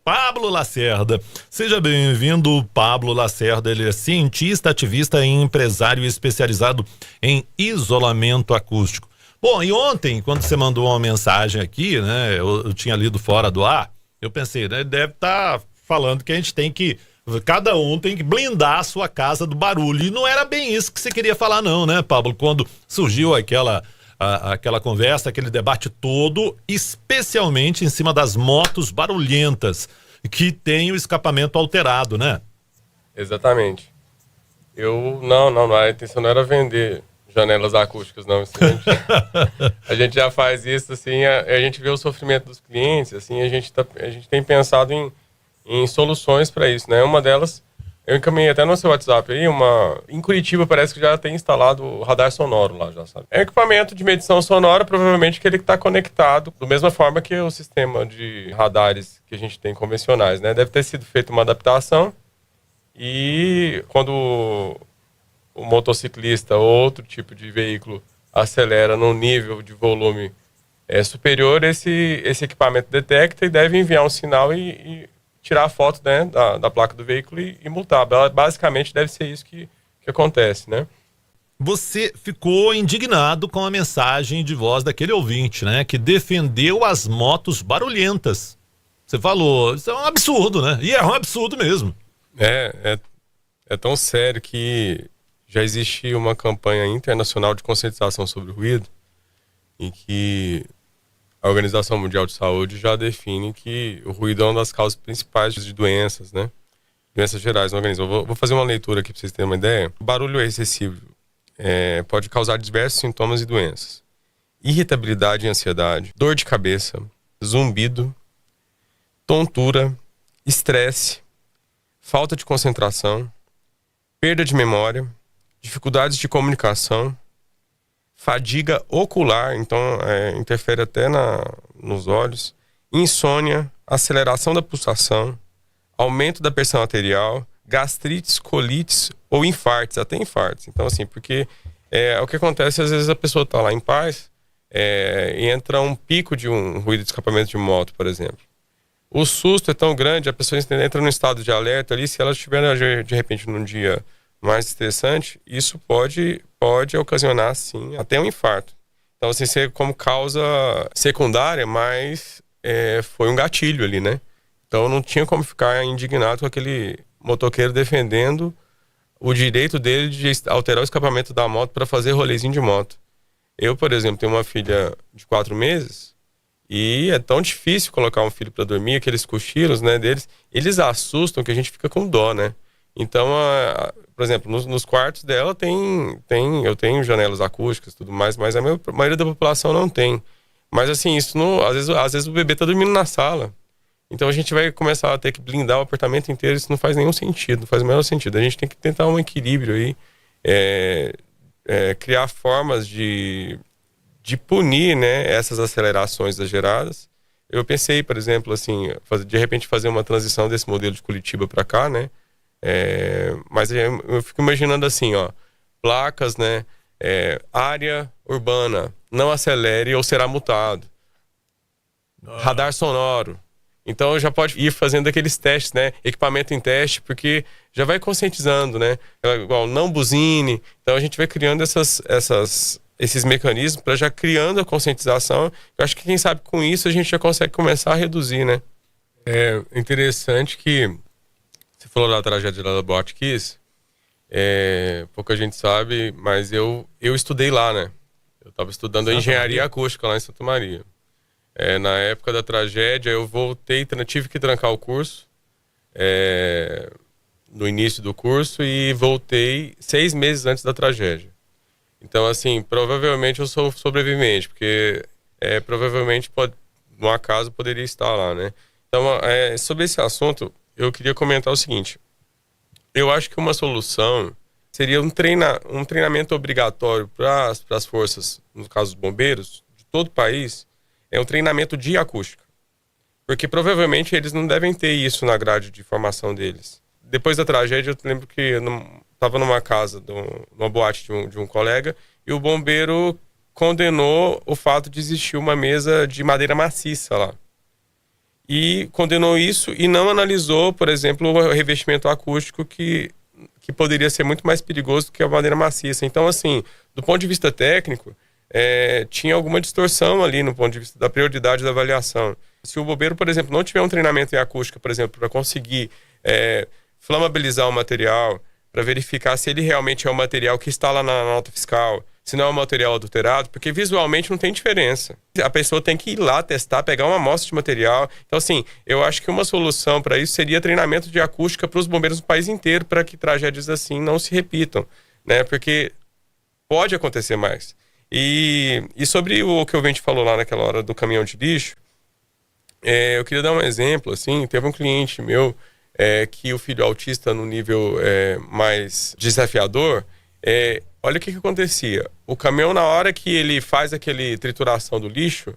Pablo Lacerda. Seja bem-vindo, Pablo Lacerda. Ele é cientista, ativista e empresário especializado em isolamento acústico. Bom, e ontem, quando você mandou uma mensagem aqui, né, eu tinha lido fora do ar, eu pensei, né, ele deve estar falando que a gente tem que, cada um tem que blindar a sua casa do barulho. E não era bem isso que você queria falar não, né, Pablo? Quando surgiu aquela conversa, aquele debate todo, especialmente em cima das motos barulhentas, que tem o escapamento alterado, né? Exatamente. Não, a intenção não era vender janelas acústicas, não. A gente já faz isso, assim, a gente vê o sofrimento dos clientes, assim, a gente tem pensado em soluções para isso, né? Uma delas, eu encaminhei até no seu WhatsApp aí, em Curitiba parece que já tem instalado o radar sonoro lá, já sabe. É um equipamento de medição sonora, provavelmente que ele está conectado, da mesma forma que o sistema de radares que a gente tem convencionais, né? Deve ter sido feita uma adaptação e quando o motociclista ou outro tipo de veículo acelera num nível de volume superior, esse equipamento detecta e deve enviar um sinal e tirar a foto, né, da placa do veículo e multar. Basicamente deve ser isso que acontece, né? Você ficou indignado com a mensagem de voz daquele ouvinte, né, que defendeu as motos barulhentas. Você falou, isso é um absurdo, né? E é um absurdo mesmo. É tão sério que já existe uma campanha internacional de conscientização sobre o ruído, em que a Organização Mundial de Saúde já define que o ruído é uma das causas principais de doenças, né? Doenças gerais no organismo. Eu vou fazer uma leitura aqui para vocês terem uma ideia. O barulho excessivo pode causar diversos sintomas e doenças: irritabilidade e ansiedade, dor de cabeça, zumbido, tontura, estresse, falta de concentração, perda de memória, dificuldades de comunicação, fadiga ocular, então interfere até nos olhos, insônia, aceleração da pulsação, aumento da pressão arterial, gastrites, colites ou infartos, até infartos. Então, assim, porque o que acontece, às vezes a pessoa está lá em paz e entra um pico de um ruído de escapamento de moto, por exemplo. O susto é tão grande, a pessoa entra num estado de alerta ali, se ela estiver de repente num dia mais estressante, isso pode ocasionar, sim, até um infarto. Então, assim, como causa secundária, mas foi um gatilho ali, né? Então, não tinha como ficar indignado com aquele motoqueiro defendendo o direito dele de alterar o escapamento da moto para fazer rolezinho de moto. Eu, por exemplo, tenho uma filha de 4 meses e é tão difícil colocar um filho para dormir, aqueles cochilos, né, deles, eles assustam que a gente fica com dó, né? Então, por exemplo, nos quartos dela eu tenho janelas acústicas e tudo mais, mas a maioria da população não tem. Mas assim, isso não, às vezes o bebê tá dormindo na sala. Então a gente vai começar a ter que blindar o apartamento inteiro, isso não faz nenhum sentido, não faz o menor sentido. A gente tem que tentar um equilíbrio aí, criar formas de punir, né, essas acelerações exageradas. Eu pensei, por exemplo, assim, de repente fazer uma transição desse modelo de Curitiba para cá, né? Mas eu fico imaginando assim, ó, placas, né? Área urbana, não acelere ou será multado. Radar sonoro. Então já pode ir fazendo aqueles testes, né? Equipamento em teste, porque já vai conscientizando, né? Igual não buzine. Então a gente vai criando esses mecanismos para já criando a conscientização. Eu acho que quem sabe com isso a gente já consegue começar a reduzir, né? É interessante que você falou da tragédia da Boate Kiss, pouca gente sabe, mas eu estudei lá, né? Eu estava estudando a engenharia acústica lá em Santa Maria. Na época da tragédia, eu voltei, tive que trancar o curso, no início do curso, e voltei 6 meses antes da tragédia. Então, assim, provavelmente eu sou sobrevivente, porque provavelmente, no acaso, poderia estar lá, né? Então, sobre esse assunto, eu queria comentar o seguinte. Eu acho que uma solução seria um treinamento obrigatório para as forças, no caso dos bombeiros, de todo o país, um treinamento de acústica. Porque provavelmente eles não devem ter isso na grade de formação deles. Depois da tragédia, eu lembro que eu estava numa casa, numa boate de um colega, e o bombeiro condenou o fato de existir uma mesa de madeira maciça lá. e condenou isso e não analisou, por exemplo, o revestimento acústico que poderia ser muito mais perigoso do que a madeira maciça. Então, assim, do ponto de vista técnico, tinha alguma distorção ali no ponto de vista da prioridade da avaliação. Se o bombeiro, por exemplo, não tiver um treinamento em acústica, por exemplo, para conseguir flamabilizar o material, para verificar se ele realmente é o material que está lá na nota fiscal, se não é um material adulterado, porque visualmente não tem diferença. A pessoa tem que ir lá testar, pegar uma amostra de material. Então, assim, eu acho que uma solução para isso seria treinamento de acústica para os bombeiros do país inteiro, para que tragédias assim não se repitam, né? Porque pode acontecer mais. E sobre o que o Vente falou lá naquela hora do caminhão de lixo, eu queria dar um exemplo, assim, teve um cliente meu que o filho autista no nível mais desafiador, olha o que acontecia. O caminhão, na hora que ele faz aquele trituração do lixo,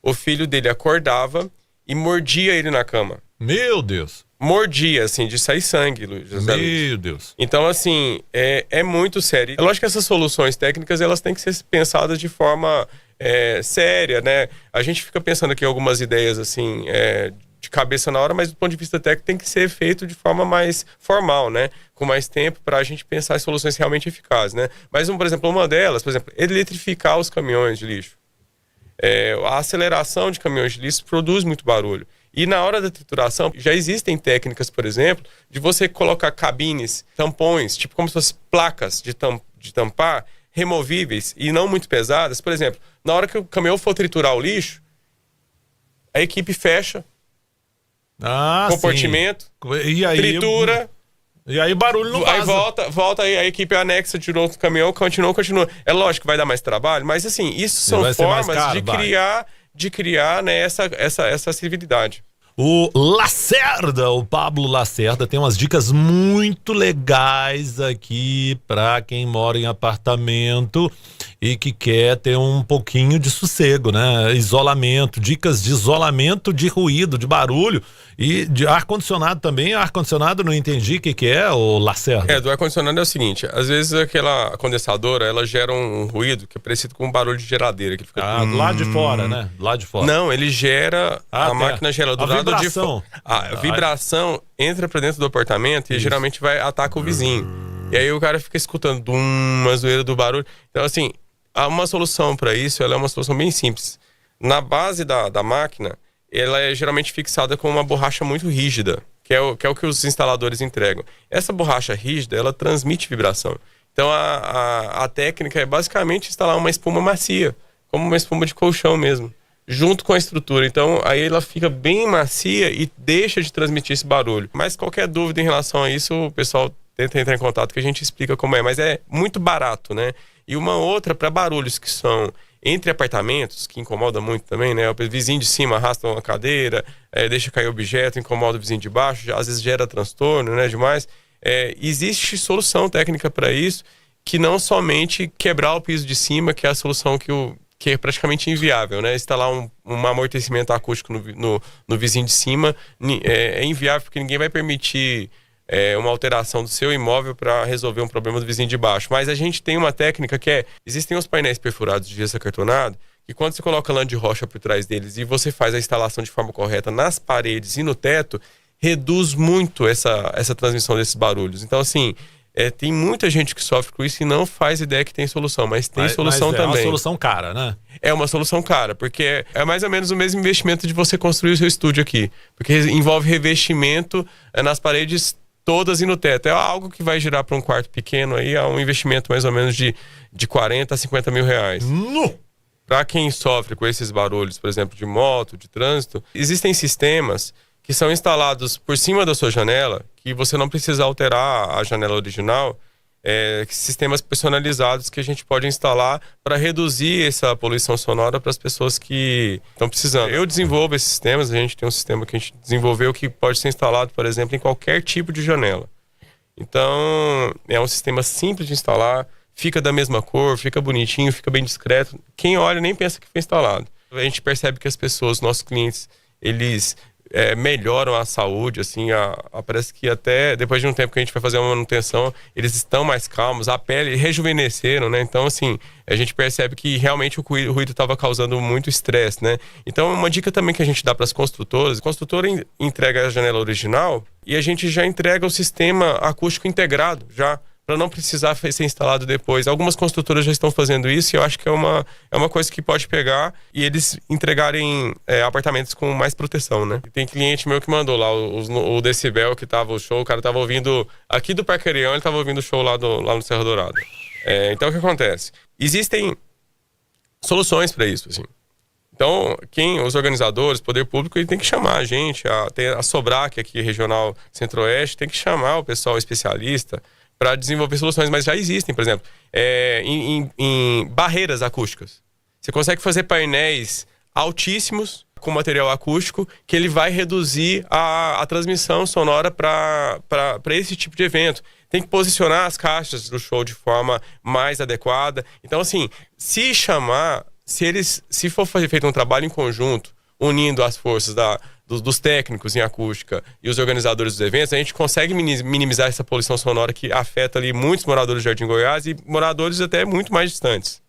o filho dele acordava e mordia ele na cama. Meu Deus! Mordia, assim, de sair sangue, José Luiz. Meu Deus! Então, assim, é muito sério. É lógico que essas soluções técnicas, elas têm que ser pensadas de forma séria, né? A gente fica pensando aqui em algumas ideias, assim, de cabeça na hora, mas do ponto de vista técnico tem que ser feito de forma mais formal, né? Com mais tempo para a gente pensar em soluções realmente eficazes, né? Mas, por exemplo, uma delas, por exemplo, eletrificar os caminhões de lixo. A aceleração de caminhões de lixo produz muito barulho. E na hora da trituração, já existem técnicas, por exemplo, de você colocar cabines, tampões, tipo como se fossem placas de tampar, removíveis e não muito pesadas. Por exemplo, na hora que o caminhão for triturar o lixo, a equipe fecha, compartimento, e aí, tritura... E aí o barulho não Aí vaza. volta aí, a equipe anexa, tirou o caminhão, continua. É lógico que vai dar mais trabalho, mas assim, isso são formas de criar né, essa civilidade. O Lacerda, o Pablo Lacerda, tem umas dicas muito legais aqui para quem mora em apartamento e que quer ter um pouquinho de sossego, né? Isolamento, dicas de isolamento de ruído, de barulho e de ar-condicionado também. Ar-condicionado não entendi o que é, o Lacerda. Do ar-condicionado é o seguinte, às vezes aquela condensadora, ela gera um ruído que é parecido com um barulho de geladeira. Que fica... lá de fora, né? Lá de fora. Não, ele gera, a máquina gera do lado de fora. A vibração entra pra dentro do apartamento e geralmente ataca o vizinho. E aí o cara fica escutando uma zoeira do barulho. Então assim, há uma solução para isso, ela é uma solução bem simples. Na base da máquina, ela é geralmente fixada com uma borracha muito rígida, que é o que os instaladores entregam. Essa borracha rígida, ela transmite vibração. Então a técnica é basicamente instalar uma espuma macia, como uma espuma de colchão mesmo, junto com a estrutura. Então aí ela fica bem macia e deixa de transmitir esse barulho. Mas qualquer dúvida em relação a isso, o pessoal tenta entrar em contato que a gente explica como é. Mas é muito barato, né? E uma outra para barulhos que são entre apartamentos, que incomoda muito também, né? O vizinho de cima arrasta uma cadeira, deixa cair objeto, incomoda o vizinho de baixo, às vezes gera transtorno, né? Demais. Existe solução técnica para isso, que não somente quebrar o piso de cima, que é a solução que é praticamente inviável, né? Instalar um amortecimento acústico no vizinho de cima é inviável, porque ninguém vai permitir uma alteração do seu imóvel para resolver um problema do vizinho de baixo. Mas a gente tem uma técnica que existem os painéis perfurados de gesso acartonado, que quando você coloca lã de rocha por trás deles e você faz a instalação de forma correta nas paredes e no teto, reduz muito essa transmissão desses barulhos. Então, assim, tem muita gente que sofre com isso e não faz ideia que tem solução, mas tem solução também. É uma solução cara, né? É uma solução cara, porque é mais ou menos o mesmo investimento de você construir o seu estúdio aqui, porque envolve revestimento nas paredes todas e no teto. É algo que vai girar para um quarto pequeno aí, é um investimento mais ou menos de 40 a 50 mil reais. Para quem sofre com esses barulhos, por exemplo, de moto, de trânsito, existem sistemas que são instalados por cima da sua janela, que você não precisa alterar a janela original, sistemas personalizados que a gente pode instalar para reduzir essa poluição sonora para as pessoas que estão precisando. Eu desenvolvo esses sistemas, a gente tem um sistema que a gente desenvolveu que pode ser instalado, por exemplo, em qualquer tipo de janela. Então, é um sistema simples de instalar, fica da mesma cor, fica bonitinho, fica bem discreto. Quem olha nem pensa que foi instalado. A gente percebe que as pessoas, nossos clientes, eles melhoram a saúde, assim, parece que até depois de um tempo que a gente vai fazer uma manutenção, eles estão mais calmos, a pele rejuvenesceram, né? Então, assim, a gente percebe que realmente o ruído estava causando muito estresse, né? Então, uma dica também que a gente dá para as construtoras, a construtora entrega a janela original e a gente já entrega o sistema acústico integrado, já, para não precisar ser instalado depois. Algumas construtoras já estão fazendo isso e eu acho que é uma coisa que pode pegar e eles entregarem apartamentos com mais proteção, né? E tem cliente meu que mandou lá o decibel que tava o show, o cara tava ouvindo aqui do Parque Arião, ele tava ouvindo o show lá no Serra Dourada. Então o que acontece? Existem soluções para isso, assim. Então, os organizadores, poder público, ele tem que chamar a gente, a Sobrac aqui, regional Centro-Oeste, tem que chamar o pessoal especialista para desenvolver soluções, mas já existem, por exemplo, em barreiras acústicas. Você consegue fazer painéis altíssimos com material acústico que ele vai reduzir a transmissão sonora para esse tipo de evento. Tem que posicionar as caixas do show de forma mais adequada. Então, assim, se for feito um trabalho em conjunto, unindo as forças dos técnicos em acústica e os organizadores dos eventos, a gente consegue minimizar essa poluição sonora que afeta ali muitos moradores do Jardim Goiás e moradores até muito mais distantes.